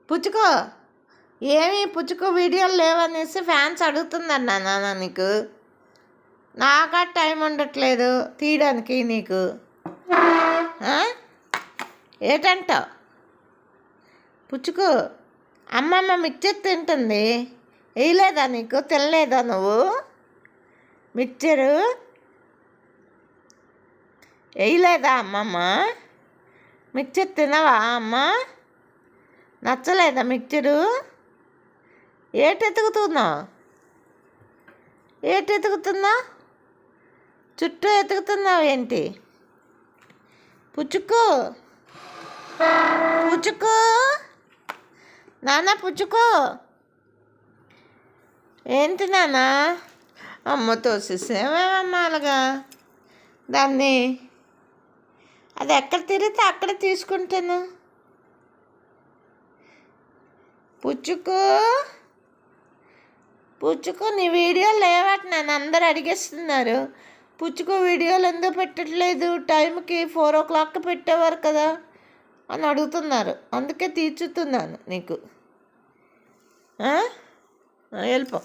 పుచ్చుకో ఏమి పుచ్చుకో వీడియోలు లేవనేసి ఫ్యాన్స్ అడుగుతుందన్నా నాన్న నీకు. నాకా టైం ఉండట్లేదు తీయడానికి నీకు. ఏటంటావు? పుచ్చుకో అమ్మమ్మ మిక్చర్ తింటుంది, వేయలేదా నీకు? తినలేదా నువ్వు మిక్చరు? వేయలేదా అమ్మమ్మ? మిక్చర్ తినవా అమ్మ? నచ్చలేదా మిక్చరు? ఏటెతుకుతున్నావు? చుట్టూ ఎతుకుతున్నావు ఏంటి? పుచ్చుకో నాన్న, పుచ్చుకో. ఏంటి నాన్న? అమ్మ తోసేసేమేమమ్మా అలాగా దాన్ని. అది ఎక్కడ తిరిగితే అక్కడ తీసుకుంటాను. పుచ్చుకో నీ వీడియోలు లేవట నన్ను అందరు అడిగేస్తున్నారు. పుచ్చుకో వీడియోలు ఎందుకు పెట్టట్లేదు? టైంకి 4 o'clock పెట్టేవారు కదా అని అడుగుతున్నారు. అందుకే తీర్చుతున్నాను నీకు. వెళ్ళిపో.